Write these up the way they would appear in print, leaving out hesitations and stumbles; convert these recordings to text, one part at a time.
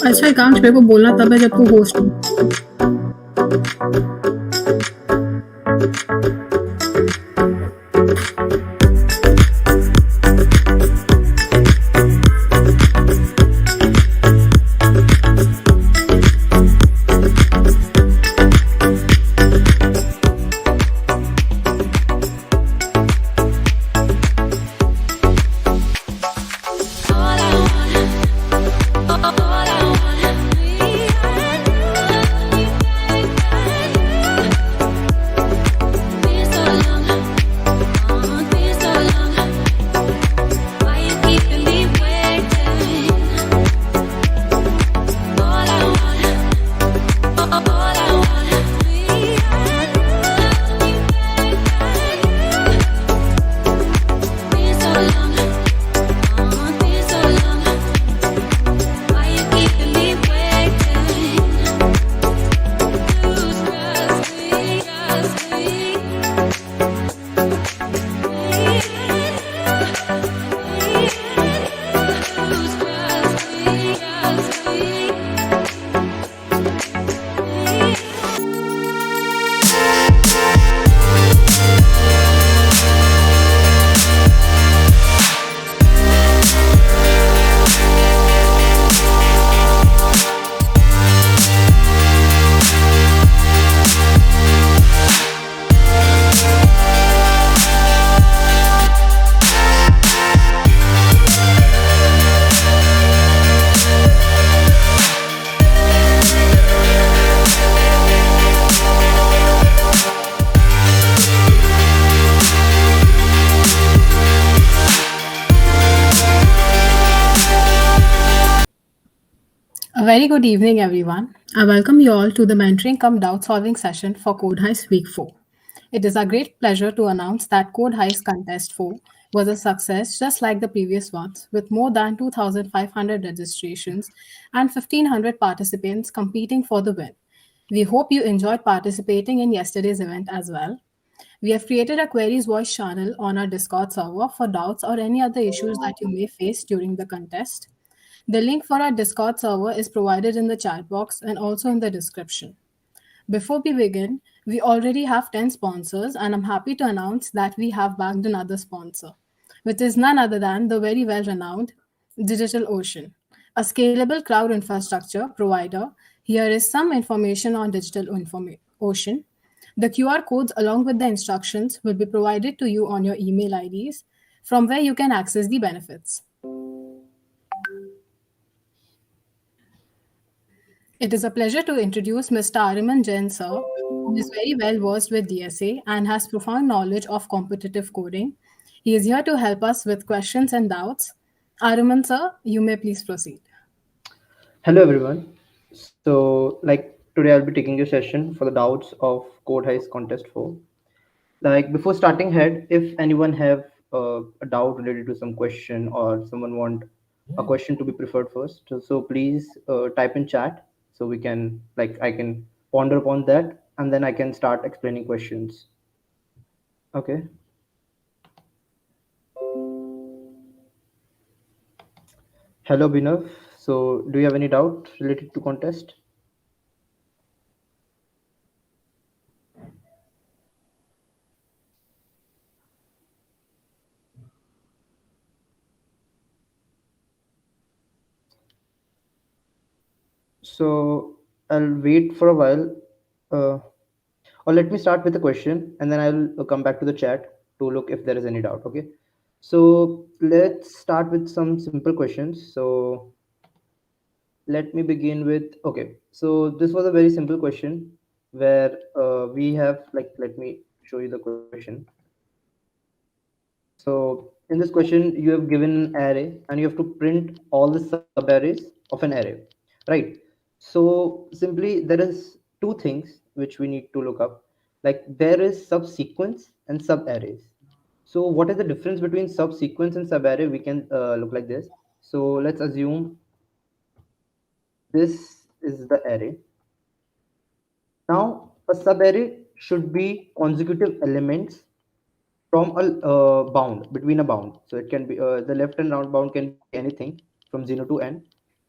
अच्छा एकांश, मेरे को बोलना तब है जब तू होस्ट हो। A very good evening, everyone. I welcome you all to the mentoring cum doubt solving session for Code Heist Week 4. It is a great pleasure to announce that Code Heist Contest 4 was a success just like the previous ones, with more than 2,500 registrations and 1,500 participants competing for the win. We hope you enjoyed participating in yesterday's event as well. We have created a queries voice channel on our Discord server for doubts or any other issues that you may face during the contest. The link for our Discord server is provided in the chat box and also in the description. Before we begin, we already have 10 sponsors, and I'm happy to announce that we have bagged another sponsor, which is none other than the very well renowned DigitalOcean, a scalable cloud infrastructure provider. Here is some information on DigitalOcean. The QR codes, along with the instructions, will be provided to you on your email IDs from where you can access the benefits. It is a pleasure to introduce Mr. Ariman Jain, sir, who is very well versed with DSA and has profound knowledge of competitive coding. He is here to help us with questions and doubts. Ariman, sir, you may please proceed. Hello everyone. So today I'll be taking your session for the doubts of Code Heist Contest 4. Before starting ahead, if anyone have a doubt related to some question or someone want a question to be preferred first, so please type in chat so we can I can ponder upon that and then I can start explaining questions. Okay. Hello Binav. So do you have any doubt related to contest? So I'll wait for a while. Uh, or let me start with a question and then I'll come back to the chat to look if there is any doubt. Okay. So let's start with some simple questions. So let me begin with, okay. So this was a very simple question where we have, let me show you the question. So in this question, you have given an array and you have to print all the sub-arrays of an array, right? So simply there is two things which we need to look up. Like there is subsequence and sub-arrays. So what is the difference between subsequence and sub-array? We can look like this. So let's assume this is the array. Now a sub-array should be consecutive elements from a bound between a bound, so it can be the left and round bound can be anything from 0 to n,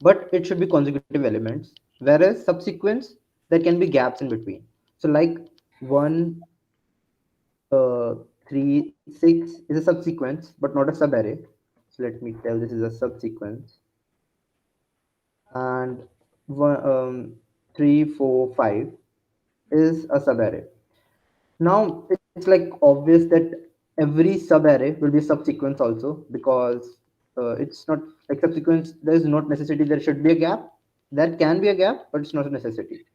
but it should be consecutive elements, whereas subsequence, there can be gaps in between. So like 1, 3, 6 is a subsequence but not a subarray. So let me tell, this is a subsequence. And 1, 3, 4, 5 is a subarray. Now it's like obvious that every subarray will be a subsequence also, because it's not like subsequence. There is not necessity there should be a gap. There can be a gap, but it's not a necessity.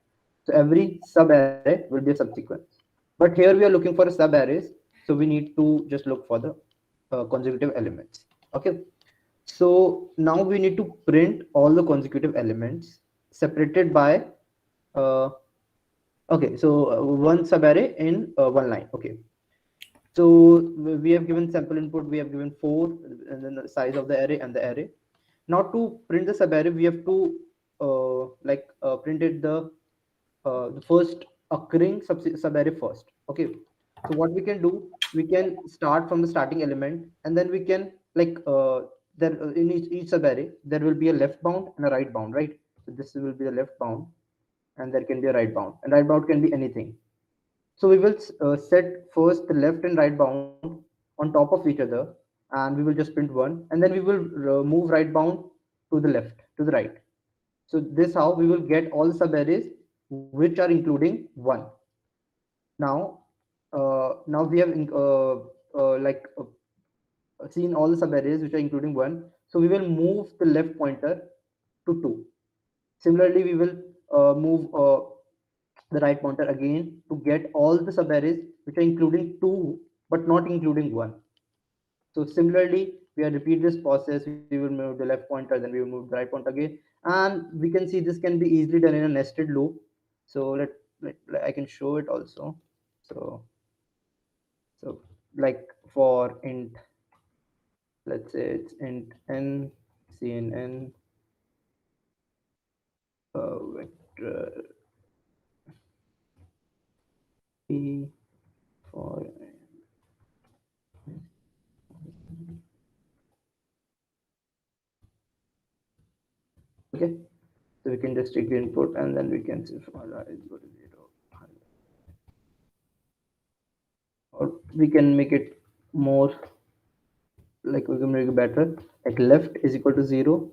So every subarray will be a subsequence. But here we are looking for a subarrays, so we need to just look for the consecutive elements. Okay. So now we need to print all the consecutive elements separated by uh, okay, so one subarray in one line. Okay, so we have given sample input, we have given 4, and then the size of the array and the array. Now to print the subarray, we have to print it the first occurring subarray first. Okay, so what we can do, we can start from the starting element, and then we can there in each subarray there will be a left bound and a right bound, right? So this will be the left bound, and there can be a right bound, and right bound can be anything. So we will set first the left and right bound on top of each other, and we will just print one, and then we will move right bound to the left, to the right. So this how we will get all the subarrays which are including one. Now, now we have seen all the subarrays which are including one. So we will move the left pointer to 2. Similarly, we will move the right pointer again to get all the subarrays which are including 2 but not including 1. So similarly, we are repeat this process. We will move the left pointer, then we will move the right pointer again, and we can see this can be easily done in a nested loop. So I can show it also. So so like for int, let's say it's int n, cnn vector p for okay. So we can just take the input, and then we can say for I is equal to 0, or we can make it more, like we can make it better, like left is equal to 0,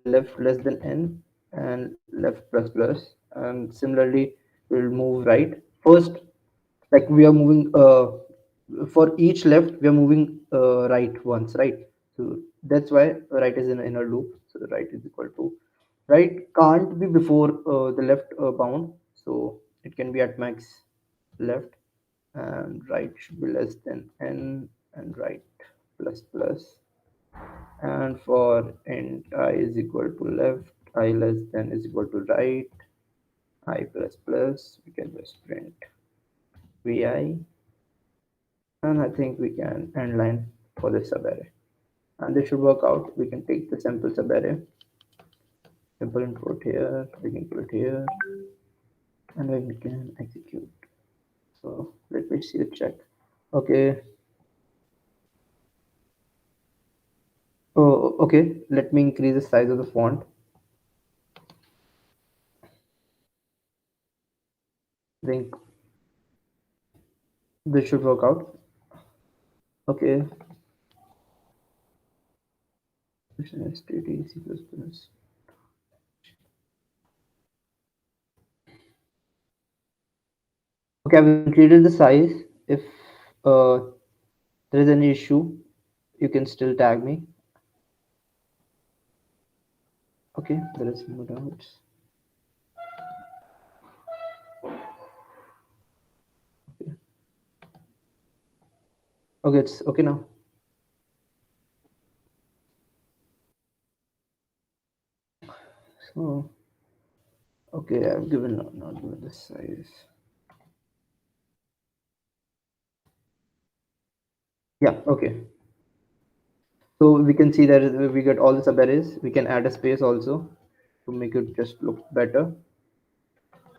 left less than n, and left plus plus. And similarly, we'll move right first, like we are moving for each left we are moving right once, right? So that's why right is in an inner loop. So the right is equal to, right can't be before the left bound, so it can be at max left, and right should be less than n, and right plus plus. And for int I is equal to left, I less than is equal to right, I plus plus, we can just print vi. And I think we can end line for this subarray, and this should work out. We can take the sample subarray, simple input here, we can put it here, and then we can execute. So let me see the check. Okay. Oh, okay. Let me increase the size of the font. I think this should work out. Okay. STD, C++. Okay, I've increased the size. If uh, there is any issue, you can still tag me. Okay, there is no doubts. Okay, okay, it's okay now. So, okay, I've given not given the size. Yeah, okay. So we can see that we get all the subarrays. We can add a space also to make it just look better.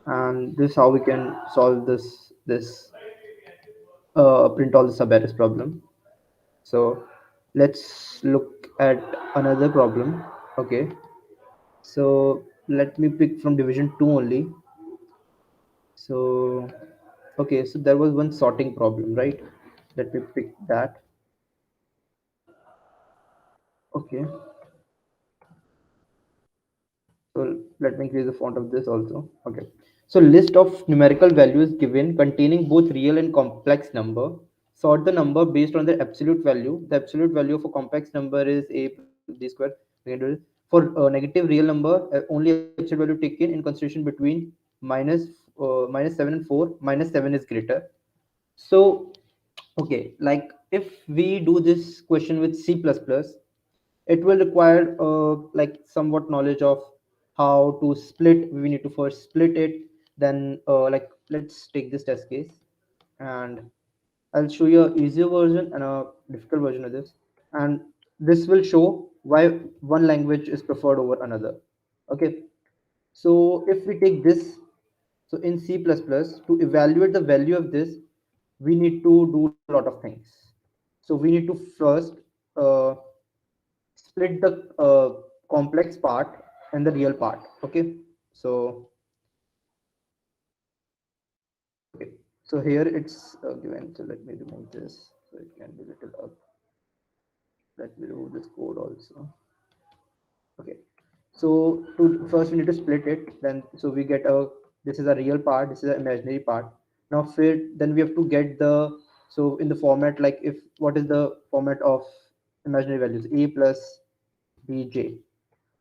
And this is how we can solve this print all the subarrays problem. So let's look at another problem. Okay, so let me pick from division 2 only. So, okay, so there was one sorting problem, right? Let me pick that. Okay, so let me increase the font of this also. Okay, so list of numerical values given containing both real and complex number. Sort the number based on their absolute value. The absolute value of a complex number is a plus b square. For a negative real number, only absolute value taken in consideration between minus minus 7 and 4. Minus 7 is greater. So, okay, like if we do this question with C++, it will require like somewhat knowledge of how to split. We need to first split it. Then, like, let's take this test case, and I'll show you a easier version and a difficult version of this. And this will show why one language is preferred over another. Okay, so if we take this, so in C++, to evaluate the value of this, we need to do a lot of things. So we need to first uh, split the complex part and the real part. Okay, so okay, so here it's given. So let me remove this so it can be little up. Let me remove this code also. Okay, so to first we need to split it. Then so we get a, this is a real part, this is an imaginary part. Now fit, then we have to get the, so in the format, like if what is the format of imaginary values, a plus bj.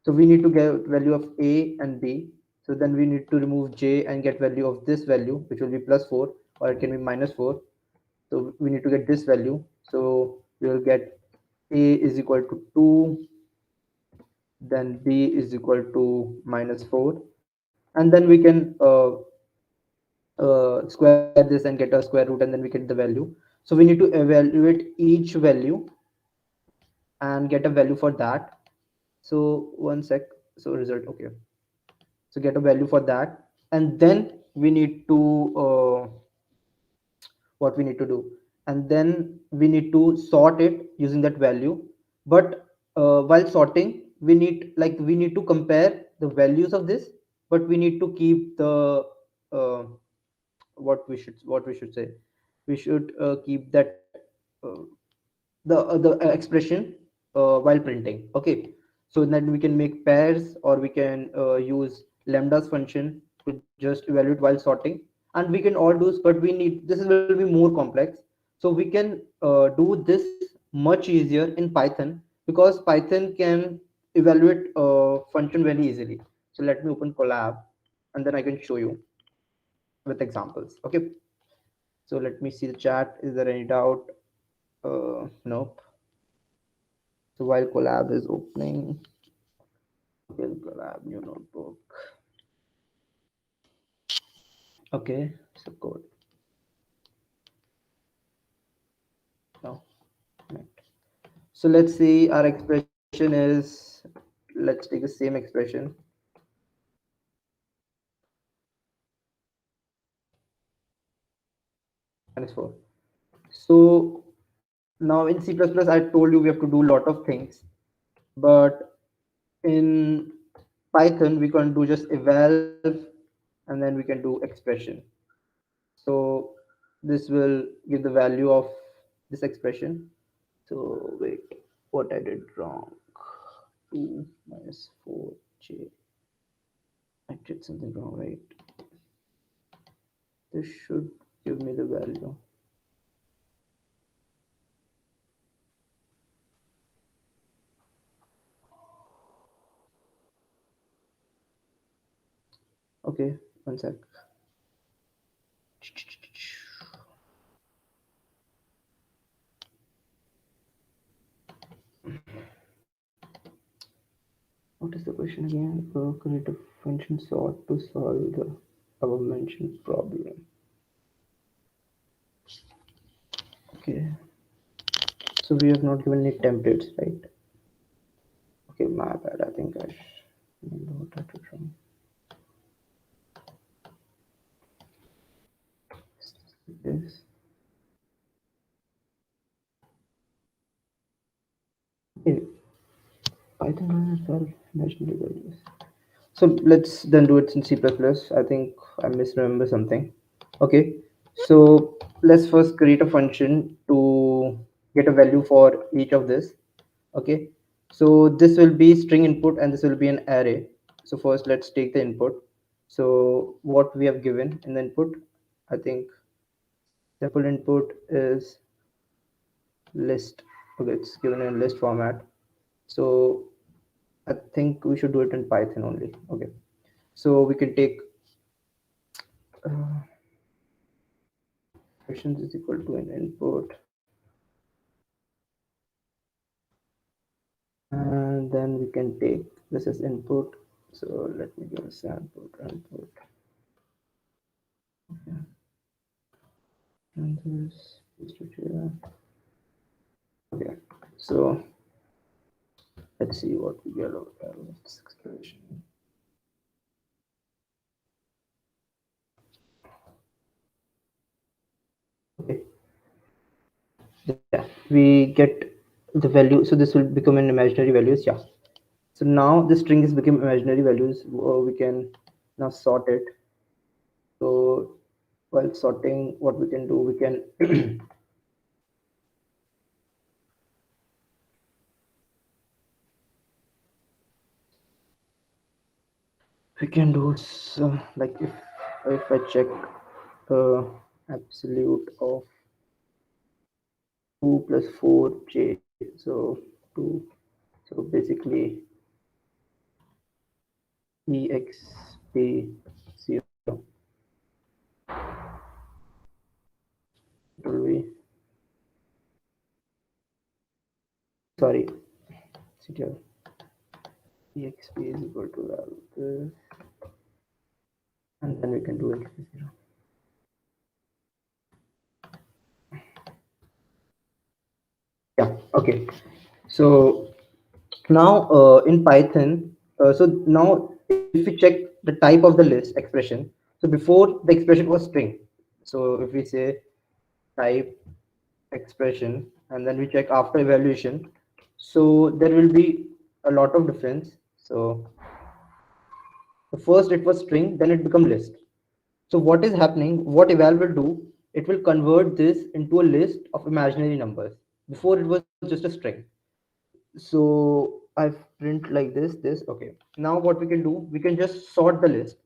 So we need to get value of a and b. So then we need to remove j and get value of this value, which will be plus 4, or it can be minus 4. So we need to get this value. So we will get a is equal to 2, then b is equal to minus 4, and then we can square this and get a square root, and then we get the value. So we need to evaluate each value and get a value for that. So one sec, so result, okay, so get a value for that, and then we need to what we need to do, and then we need to sort it using that value. But while sorting, we need, like, we need to compare the values of this, but we need to keep the uh, what we should say, we should keep that the expression while printing. Okay, so then we can make pairs, or we can use lambdas function to just evaluate while sorting. And we can all do, but we need, this will be more complex. So we can do this much easier in Python, because Python can evaluate function very easily. So let me open collab, and then I can show you with examples. Okay, so let me see the chat. Is there any doubt? Nope. So while collab is opening, will collab new notebook. Okay, so code. No, right. So let's see, our expression is, let's take the same expression. Minus 4. So now in C++, I told you we have to do a lot of things, but in Python, we can do just eval, and then we can do expression. So this will give the value of this expression. So wait, what I did wrong? 2 minus 4j. I did something wrong, right? This should give me the value. Okay, one sec. What is the question again? Create a function sort to solve the above mentioned problem. Okay, so we have not given any templates, right? Okay, my bad. I think I remember what I did wrong. This. Python as well. Imaginary values. So let's then do it in C++. I think I misremember something. Okay, so let's first create a function to get a value for each of this. Okay, so this will be string input and this will be an array. So first let's take the input. So what we have given in the input, I think simple input is list. Okay, it's given in list format. So I think we should do it in Python only. Okay, so we can take uh, questions is equal to an input, and then we can take this as input. So let me give a sample input, and this okay. So let's see what we get out of this expression. Okay, yeah, we get the value. So this will become an imaginary values. Yeah. So now the string is become imaginary values. We can now sort it. So while sorting, what we can do, we can we can do some like if I check uh, absolute of 2 plus 4j, so 2, so basically exp0 will be, sorry, ctl exp is equal to this, and then we can do exp0. Yeah, okay. So now in Python, so now if we check the type of the list expression, so before the expression was string. So if we say type expression and then we check after evaluation, so there will be a lot of difference. So the first it was string, then it become list. So what is happening, what eval will do, it will convert this into a list of imaginary numbers. Before it was just a string. So I've print like this. Okay, now what we can do, we can just sort the list.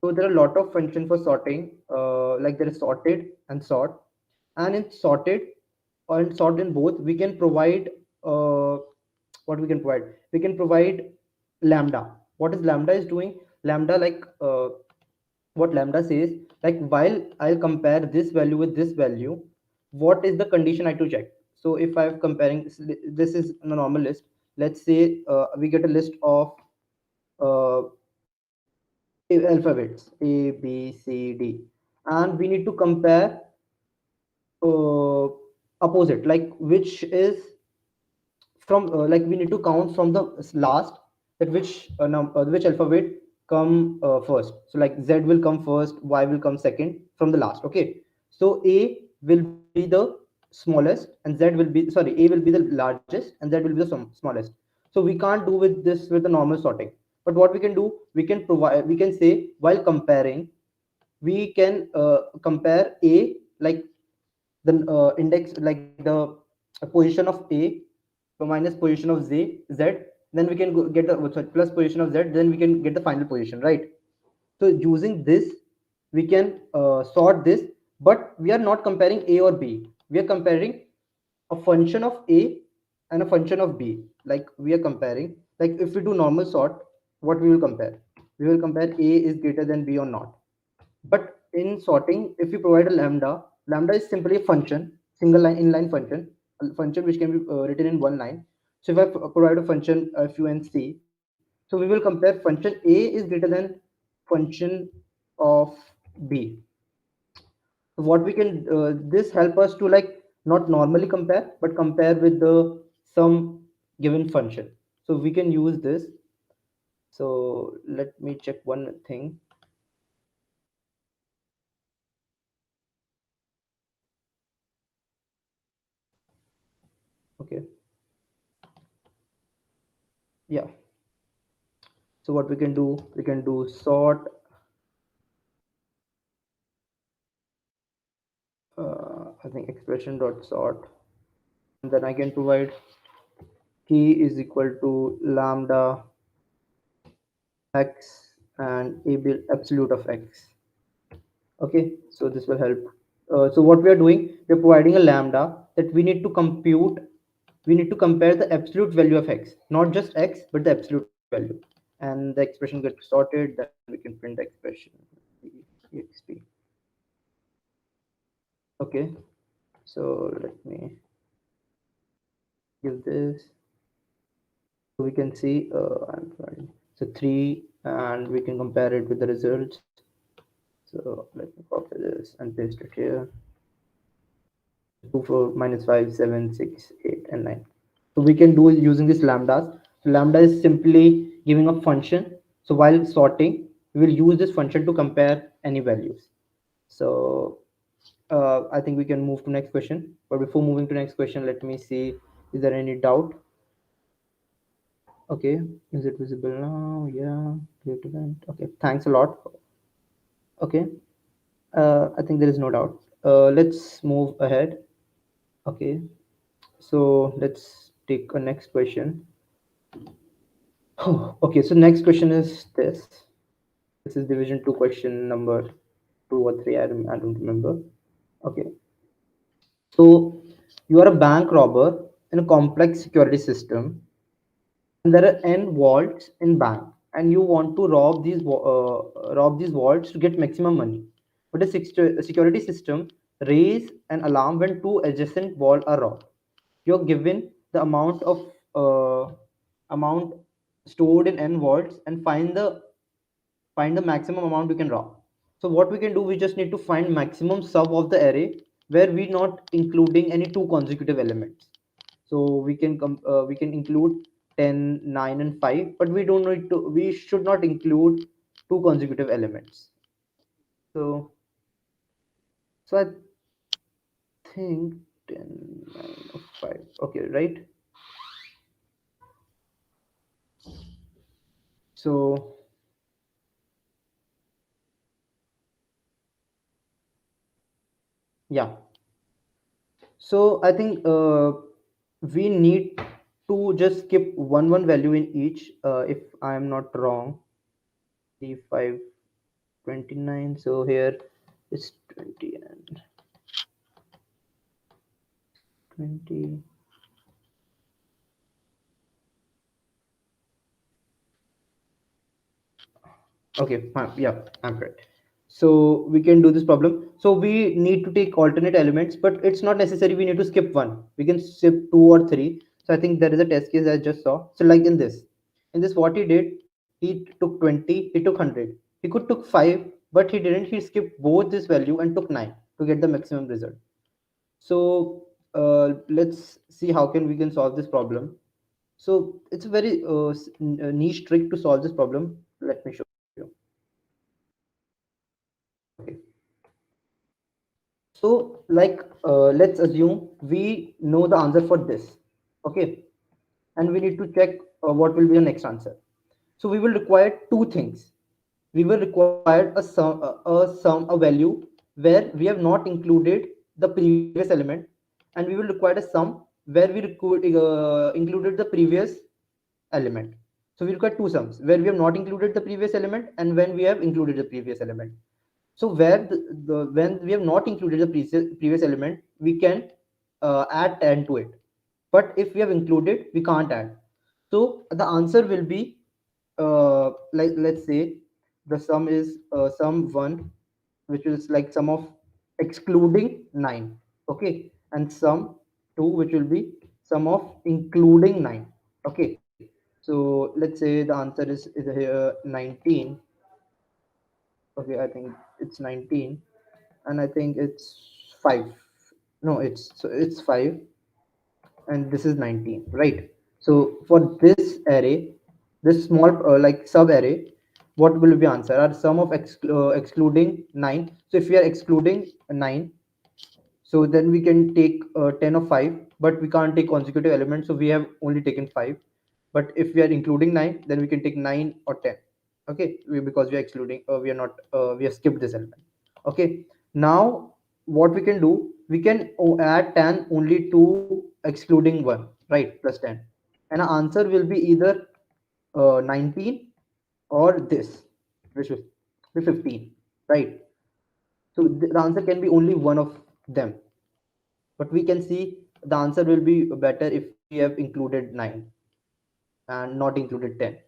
So there are a lot of functions for sorting, like there is sorted and sort, and in sorted and sort in both, we can provide what we can provide. We can provide lambda. What is lambda is doing? Lambda like what lambda says, like while I'll compare this value with this value, what is the condition I to check? So if I'm comparing, this is a normal list. Let's say we get a list of uh, alphabets A, B, C, D, and we need to compare uh, opposite, like which is from like we need to count from the last, that which alphabet come first. So like Z will come first, Y will come second from the last. Okay, so A will be the smallest and Z will be, sorry, A will be the largest and Z will be the smallest. So we can't do with this with the normal sorting. But what we can do, we can provide, we can say while comparing, we can compare A like the index, like the position of A minus position of Z, then we can get the sorry, plus position of Z, then we can get the final position, right? So using this, we can sort this, but we are not comparing A or B. We are comparing a function of A and a function of B. Like we are comparing, like if we do normal sort, what we will compare? We will compare A is greater than B or not. But in sorting, if you provide a lambda, lambda is simply a function, single line inline function, a function which can be written in one line. So if I provide a function func, so we will compare function A is greater than function of B. So what we can this help us to like not normally compare, but compare with the some given function. So we can use this. So let me check one thing. Okay. Yeah. So what we can do sort, I think expression dot sort, and then I can provide key is equal to lambda x and a will absolute of x. Okay, so this will help. So what we are doing, we're providing a lambda that we need to compute, we need to compare the absolute value of x, not just x but the absolute value, and the expression gets sorted, then we can print the expression exp. Okay, so let me give this, so we can see I'm sorry, so 3, and we can compare it with the results. So let me copy this and paste it here. 2, 4, minus 5, 7, 6, 8, and 9. So we can do using this lambdas. So lambda is simply giving a function. So while sorting, we will use this function to compare any values. So I think we can move to next question. But before moving to next question, let me see, is there any doubt? Okay, is it visible now? Yeah, great event. Okay, thanks a lot. Okay, I think there is no doubt. Let's move ahead. Okay, so let's take a next question. Oh, okay, so next question is this. This is division 2 question number 2 or 3. I don't remember. Okay, so you are a bank robber in a complex security system, and there are n vaults in bank, and you want to rob these vaults to get maximum money. But the security system raise an alarm when two adjacent vaults are robbed. You're given the amount stored in n vaults and find the maximum amount you can rob. So what we can do, we just need to find maximum sub of the array where we not including any two consecutive elements. So we can include 10, 9, and 5, but we don't need to, we should not include two consecutive elements. So I think 10, 9, or 5. Okay, right? So yeah. So I think we need to just skip one value in each, if I am not wrong. 5, 29. So here is 20 and 20. Okay, fine. Yeah, I'm correct. So we can do this problem. So we need to take alternate elements, but it's not necessary. We need to skip one. We can skip 2 or 3. So I think there is a test case I just saw. So like in this, what he did, he took 20, he took 100. He could took 5, but he didn't. He skipped both this value and took 9 to get the maximum result. So let's see how can we can solve this problem. So it's a very niche trick to solve this problem. Let me show you. Okay. So like let's assume we know the answer for this. Okay, and we need to check what will be the next answer. So we will require two things. We will require a value where we have not included the previous element, and we will require a sum where we included the previous element. So we require two sums where we have not included the previous element and when we have included the previous element. So where when we have not included the previous element, we can add 10 to it. But if we have included, we can't add. So the answer will be like let's say the sum is sum 1, which is like sum of excluding 9. Okay, and sum 2, which will be sum of including 9. Okay, so let's say the answer is here 19. Okay, I think it's 19, and I think it's 5. No, it's 5, and this is 19, right? So for this array, this small like sub array, what will be answer? Our sum of excluding 9. So if we are excluding 9, so then we can take 10 of 5, but we can't take consecutive elements, so we have only taken 5. But if we are including 9, then we can take 9 or 10. Okay, because we are excluding, we are not, we have skipped this element. Okay, now what we can do, we can add 10 only to excluding 1, right, plus 10, and our answer will be either 19 or this, which will be 15, right? So the answer can be only one of them, but we can see the answer will be better if we have included 9 and not included 10.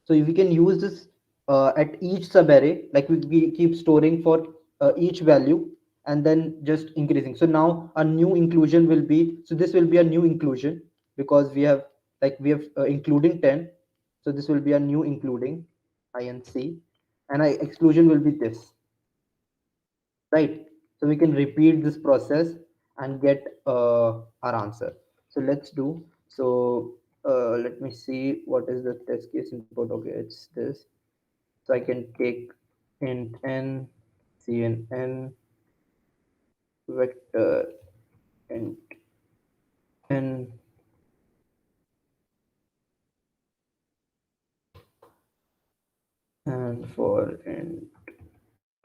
So we can use this at each subarray, like we keep storing for each value and then just increasing. So now a new inclusion will be, so this will be a new inclusion because we have including 10. So this will be a new including inc, and I exclusion will be this, right? So we can repeat this process and get our answer. So let's do. So let me see what is the test case input. Okay, it's this. So I can take int n, cnn, vector int n, and for int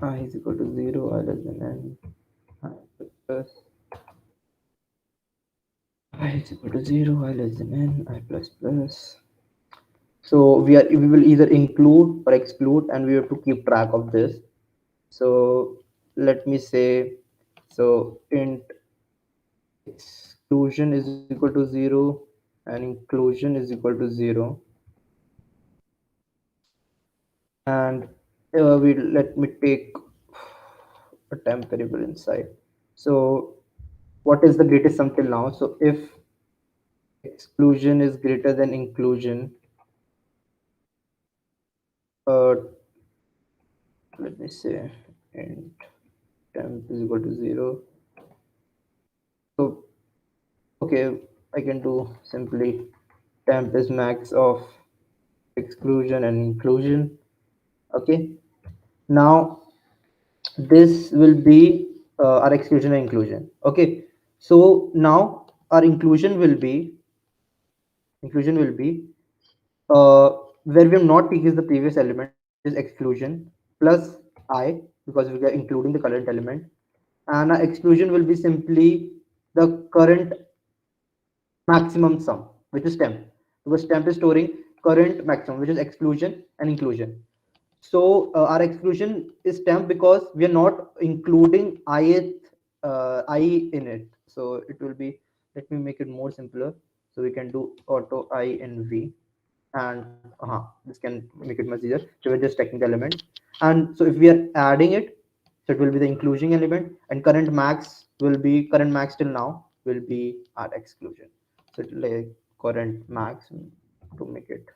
I is equal to 0, I less than n, I plus I is equal to 0, I less than n, I plus plus. So we will either include or exclude, and we have to keep track of this. So let me say, so int exclusion is equal to 0 and inclusion is equal to 0, and we let me take a temp variable inside. So what is the greatest sum till now? So if exclusion is greater than inclusion, uh, let me say int temp is equal to 0. So okay, I can do simply temp is max of exclusion and inclusion. Okay, now this will be our exclusion and inclusion. Okay, so now our inclusion will be where we have not taken the previous element, which is exclusion, plus I, because we are including the current element, and our exclusion will be simply the current maximum sum, which is temp, because temp is storing current maximum, which is exclusion and inclusion. So our exclusion is temp because we are not including I in it. So it will be, let me make it more simpler. So we can do auto I in V, and this can make it much easier. So we're just taking the element, and so if we are adding it, so it will be the inclusion element, and current max till now will be our exclusion. So like current max, to make it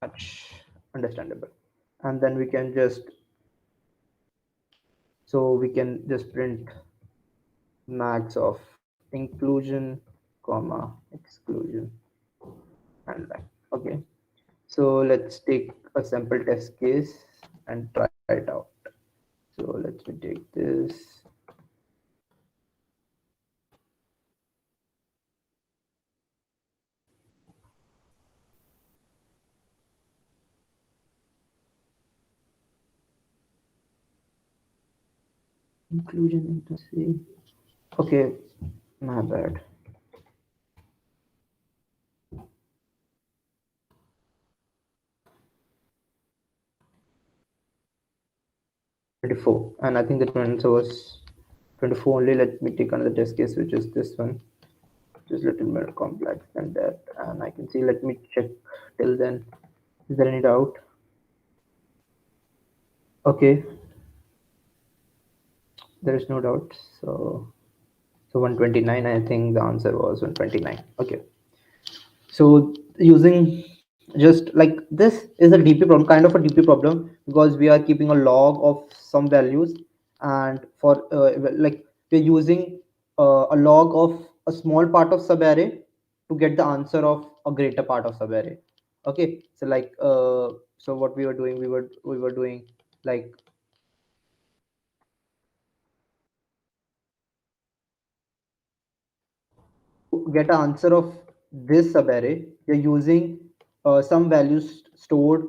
much understandable, and then we can just, so we can just print max of inclusion comma exclusion, and that. Okay, so let's take a sample test case and try it out. So let me take this. Inclusion into C. Okay, my bad. 24, and I think that answer was 24 only. Let me take another test case, which is this one, which is a little more complex than that, and I can see, let me check till then. Is there any doubt? Okay, there is no doubt. So 129, I think the answer was 129. Okay, so using just like this is a DP problem, kind of a DP problem, because we are keeping a log of some values, and for like we're using a log of a small part of subarray to get the answer of a greater part of subarray. Okay, so like so what we were doing, we were doing like get an answer of this subarray, you're using some values stored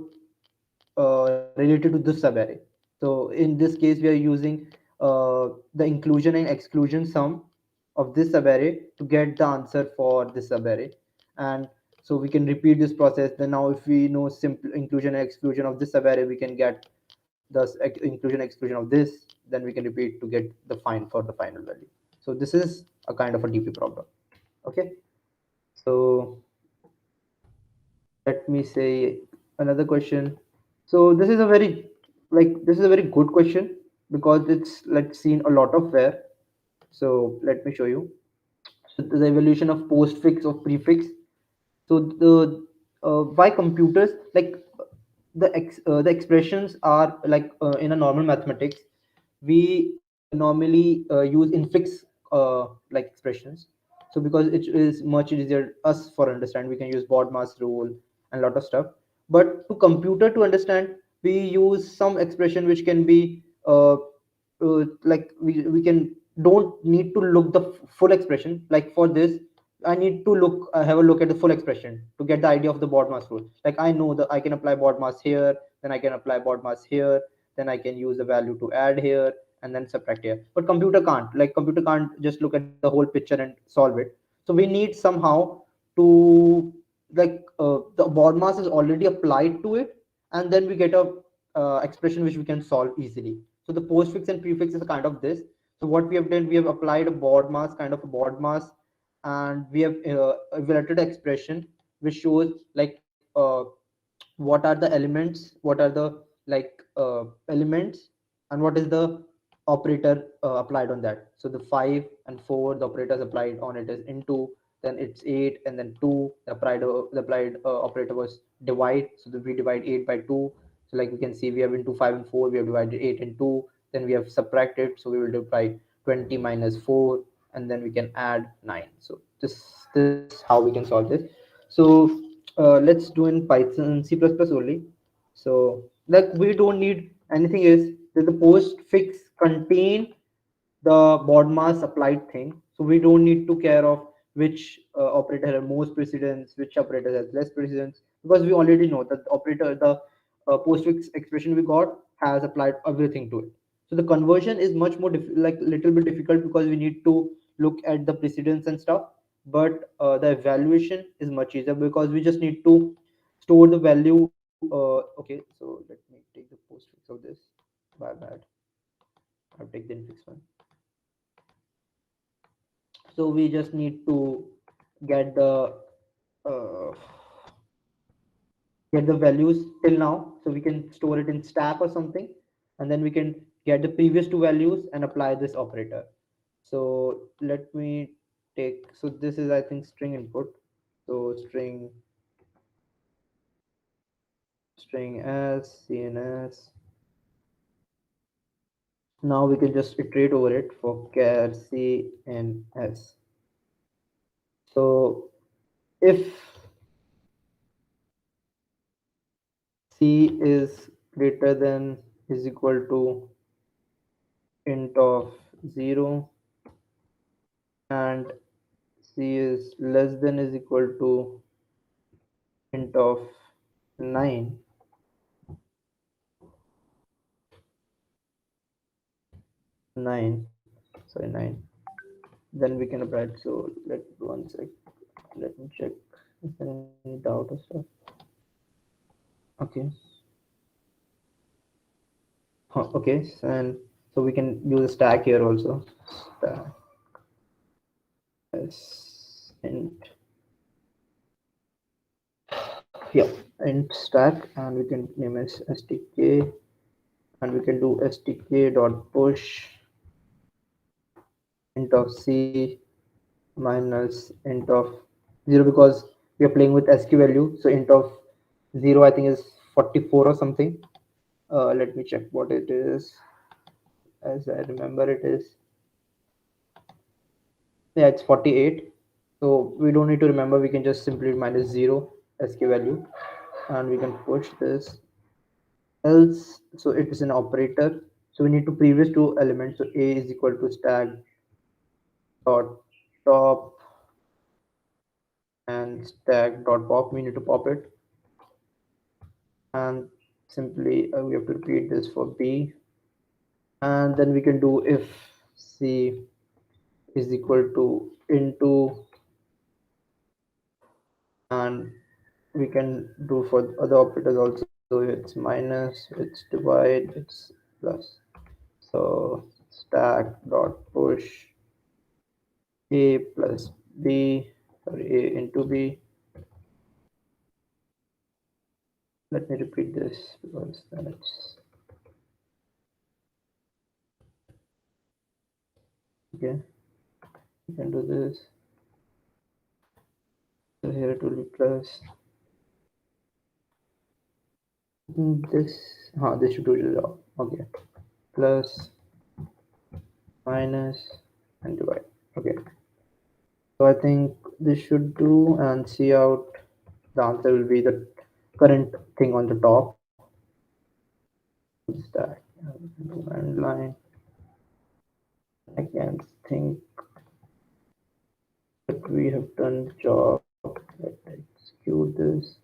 related to this subarray. So in this case, we are using the inclusion and exclusion sum of this subarray to get the answer for this subarray. And so we can repeat this process. Then now if we know simple inclusion and exclusion of this subarray, we can get the inclusion exclusion of this. Then we can repeat to get the final value. So this is a kind of a DP problem. Okay. So let me say another question. So this is a very this is a very good question because it's like seen a lot of where. So let me show you. So the evolution of postfix of prefix. So the why computers like the expressions are like in a normal mathematics we normally use infix like expressions. So because it is much easier us for understand, we can use BODMAS rule and lot of stuff. But to computer to understand, we use some expression which can be like we can don't need to look the full expression. Like for this, I need to look have a look at the full expression to get the idea of the BODMAS rule. Like I know that I can apply BODMAS here, then I can apply BODMAS here, then I can use the value to add here and then subtract here. But computer can't. Like computer can't just look at the whole picture and solve it. So we need somehow to the BODMAS is already applied to it, and then we get a expression which we can solve easily. So the postfix and prefix is a kind of this. So what we have done, we have applied a BODMAS kind of a BODMAS, and we have evaluated expression which shows like what are the elements, what are the elements, and what is the operator applied on that. So the 5 and 4, the operators applied on it is into, then it's 8 and then 2. The applied operator was divide, so we divide 8 by 2. So like we can see, we have into 5 and 4, we have divided 8 and 2. Then we have subtracted, so we will divide 20 minus 4, and then we can add 9. So this how we can solve this. So let's do in Python C++ only. So like we don't need anything else. That the postfix contain the BODMAS applied thing. So we don't need to care of which operator has most precedence, which operator has less precedence, because we already know that the operator, the postfix expression we got has applied everything to it. So the conversion is much more like little bit difficult because we need to look at the precedence and stuff. But the evaluation is much easier because we just need to store the value. Okay, so let me take the postfix of this. My bad. I'll take the infix one. So we just need to get uh, get the values till now, so we can store it in stack or something, and then we can get the previous two values and apply this operator. So let me take, so this is I think string input. So string as cns. Now we can just iterate over it for char cns. So if c is greater than is equal to int of 0 and c is less than is equal to int of 9, sorry 9, then we can apply it. So let one sec, let me check if there any doubt or stuff. Okay. Okay, and so we can use a stack here also. Stack as int, yeah, int stack, and we can name as stk, and we can do stk dot push int of c minus int of 0, because we are playing with sq value. So int of 0 I think is 44 or something. Let me check what it is. As I remember, it is, yeah, it's 48. So we don't need to remember, we can just simply minus 0 sq value, and we can push this else. So it is an operator, so we need to previous two elements. So a is equal to stack dot top and stack dot pop, we need to pop it, and simply we have to repeat this for b, and then we can do if c is equal to into, and we can do for other operators also. It's minus, it's divide, it's plus. So stack dot push a plus b, sorry, a into b. Let me repeat this because then it's okay. You can do this. So here it will be plus this should do the job. Okay, plus minus and divide. Okay, so I think this should do, and see out. The answer will be the current thing on the top. Stack and line. I can think that we have done the job. Let's execute this.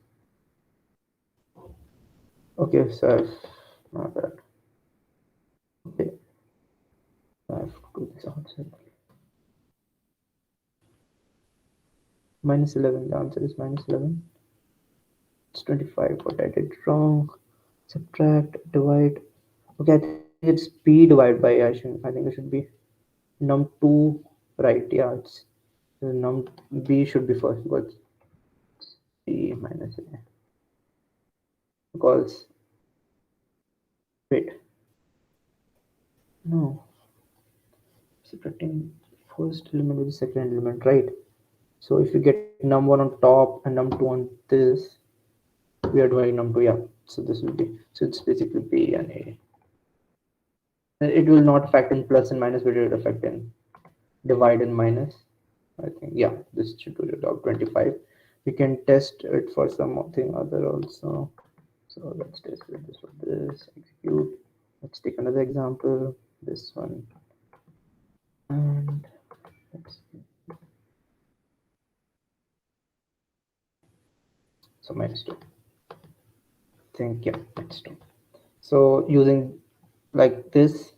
Okay, so not bad. Okay, I have to do this answer. Minus 11. The answer is minus 11. It's 25. What I did wrong. Subtract, divide. Okay, I think it's b divided by I should. I think it should be num2. Right? Yeah, it's num b should be first, but c minus a, because wait, no, subtracting first element with the second element, right? So if you get num1 on top and num2 on this, we are dividing num2. Yeah, so this will be, so it's basically b and a. It will not affect in plus and minus, but it will affect in divide and minus. I think, yeah, this should do the job. 25. We can test it for something other also. So let's test this with this, execute. Let's take another example, this one, and let's so minus 2. I think, yeah, minus 2. So using like this,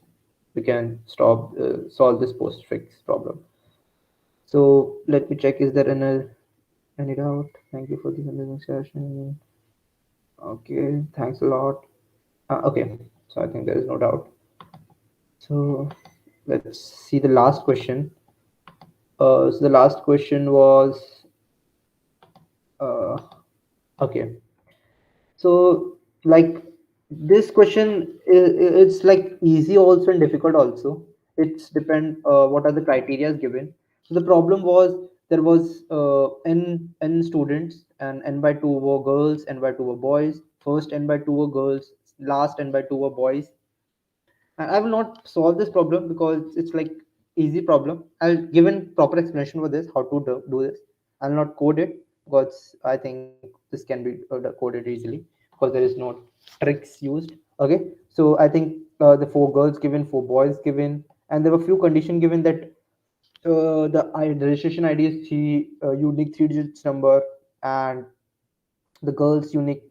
we can solve this postfix problem. So let me check, is there any doubt? Thank you for this amazing session. Okay, thanks a lot. Okay, so I think there is no doubt. So let's see the last question. So the last question was uh, okay. So like this question it's like easy also and difficult also. It's depend what are the criteria given. So the problem was, there was n students, and n by 2 were girls, n by 2 were boys. First n by 2 were girls, last n by 2 were boys. And I will not solve this problem because it's like easy problem. I'll give a proper explanation for this, how to do this. I'll not code it because I think this can be coded easily, because there is no tricks used. Okay, so I think the 4 girls given, 4 boys given, and there were few condition given that the registration ID is unique 3 digits number, and the girls unique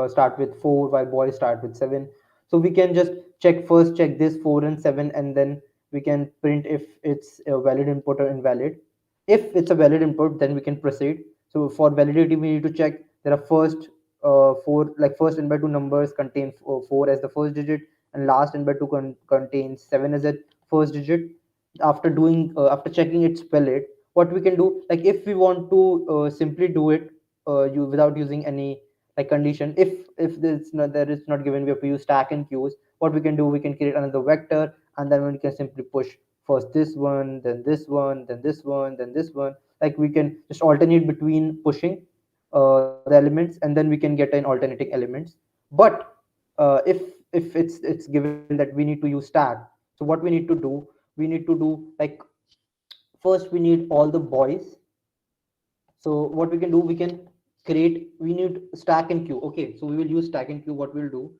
start with 4 while boys start with 7. So we can just check this 4 and 7, and then we can print if it's a valid input or invalid. If it's a valid input, then we can proceed. So for validity, we need to check there are first 4, like first n by 2 numbers contain 4 as the first digit, and last n by 2 contains 7 as a first digit. After doing after checking it's valid, what we can do, like if we want to simply do it you without using any like condition, if this not there is not given, we have to use stack and queues. What we can do, we can create another vector, and then we can simply push first this one, then this one, then this one, then this one. Like we can just alternate between pushing the elements, and then we can get an alternating elements. But if it's given that we need to use stack, so what we need to do, we need to do like, first we need all the boys. So what we can do, we can create, we need stack and queue. Okay, so we will use stack and queue. What we'll do,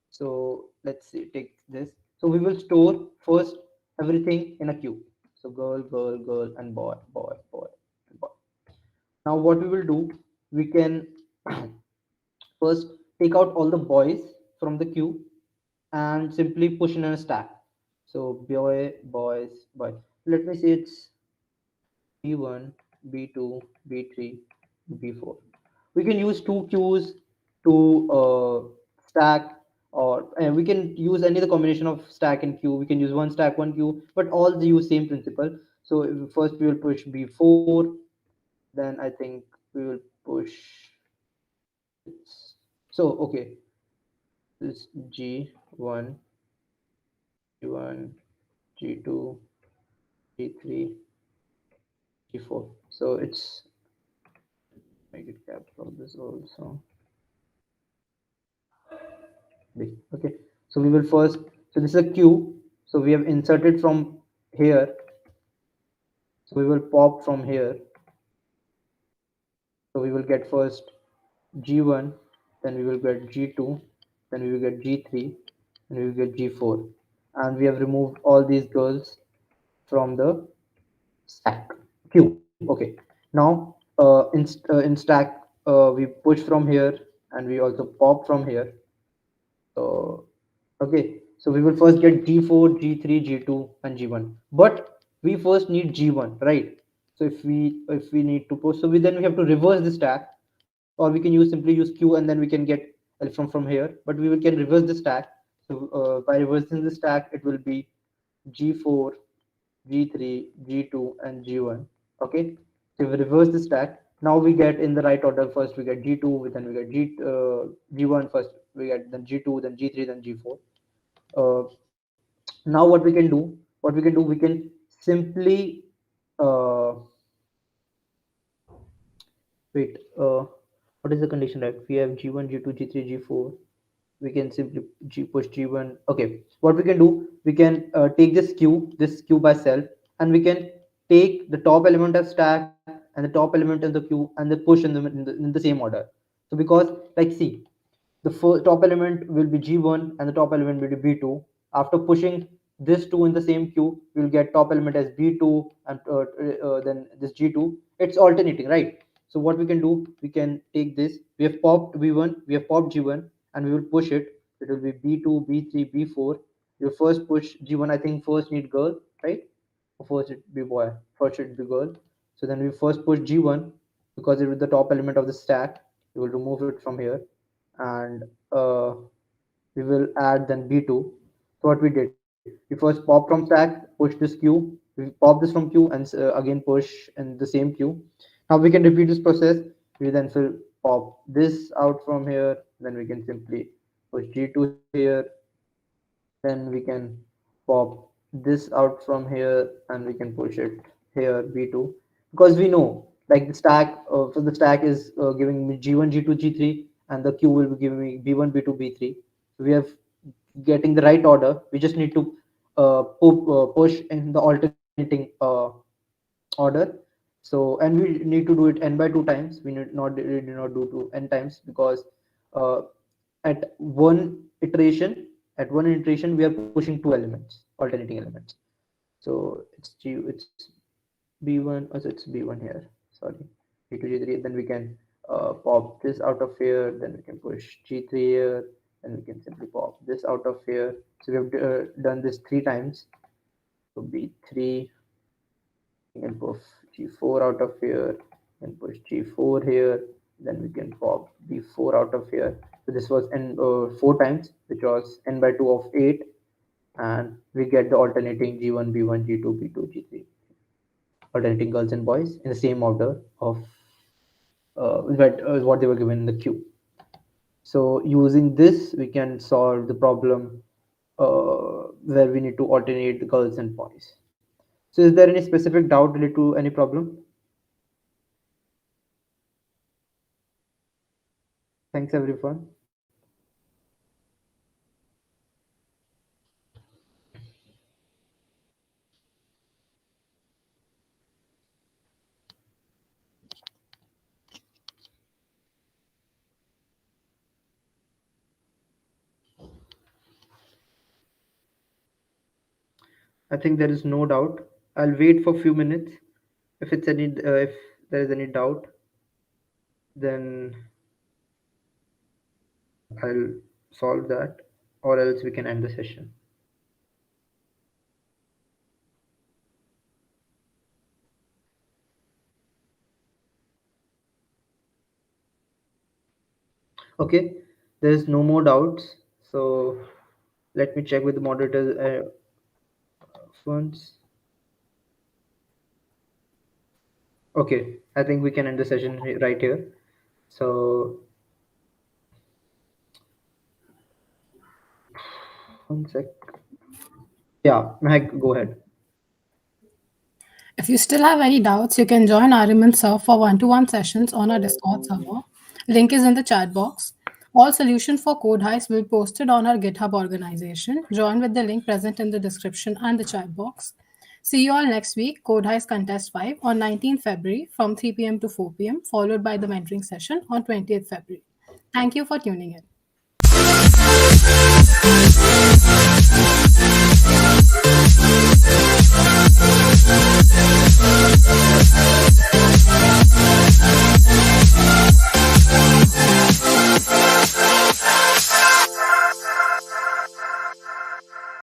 so let's see, take this. So we will store first everything in a queue. So girl, girl, girl, and boy, boy, boy, and boy. Now what we will do, we can first take out all the boys from the queue and simply push in a stack. So boy, boys, boy. Let me say it's B1, B2, B3, B4. We can use two queues to stack, or we can use any other combination of stack and queue. We can use one stack, one queue, but all they use same principle. So first we will push B4, then I think we will push. So okay, this G1, G1, G2, G3, G4. So it's make it capital this also. B. Okay. So we will first. So this is a queue. So we have inserted from here. So we will pop from here. So we will get first G1, then we will get G2, then we will get G3, and we will get G4. And we have removed all these girls from the stack queue. Okay. Now in stack we push from here and we also pop from here. So okay, so we will first get G4, G3, G2, and G1. But we first need G1, right? So if we need to post, so we have to reverse the stack, or we can use simply use Q and then we can get from here. But we can reverse the stack. So by reversing the stack, it will be G4, G3, G2, and G1. Okay, so we reverse the stack. Now we get in the right order. First we get G2, then we get G1 first. We get then G2, then G3, then G4. Uh, Now what we can do, we can simply uh, wait. What is the condition, right? We have G1, G2, G3, G4. We can simply push G1. Okay, what we can do, we can take this queue by self, and we can take the top element of stack and the top element in the queue and then push in the same order. So because like see, the first top element will be G1 and the top element will be B2. After pushing this two in the same queue, we will get top element as B2 and then this G2. It's alternating, right? So what we can do, we can take this. We have popped B1, we have popped G1, and we will push it. It will be B2, B3, B4. You first push G1. I think first need girl, right? Or first it be boy. First it be girl. So then we first push G1 because it is the top element of the stack. We will remove it from here, and we will add then B2. So what we did, we first pop from stack, push this queue, we pop this from queue, and again push in the same queue. Now we can repeat this process. We then will pop this out from here, then we can simply push G2 here, then we can pop this out from here and we can push it here B2, because we know like the stack, so the stack is giving me G1, G2, G3, and the queue will be giving me B1, B2, B3. So we have getting the right order. We just need to push in the alternating order. So and we need to do it n by 2 times. We did not do to n times, because uh, at one iteration we are pushing two elements, alternating elements. So it's b1, also it's b1 here, sorry, b2, g3. Then we can pop this out of here, then we can push g3 here, then we can simply pop this out of here. So we have done this three times. So b3, we can push g4 out of here and push g4 here, then we can pop b4 out of here. So this was n four times, which was n by 2 of 8, and we get the alternating g1, b1, g2, b2, g3, alternating girls and boys in the same order of what they were given in the queue. So using this we can solve the problem where we need to alternate the girls and boys. So is there any specific doubt related to any problem? Thanks everyone. I think there is no doubt. I'll wait for a few minutes if it's any if there is any doubt. then I'll solve that, or else we can end the session. Okay, there's no more doubts. So let me check with the moderators phones. Okay, I think we can end the session right here. So one sec. Yeah, Mehak, go ahead. If you still have any doubts, you can join Ariman Sir for one-to-one sessions on our Discord server. Link is in the chat box. All solutions for Code Heist will be posted on our GitHub organization. Join with the link present in the description and the chat box. See you all next week, Code Heist Contest 5 on 19th February from 3 p.m. to 4 p.m., followed by the mentoring session on 20th February. Thank you for tuning in.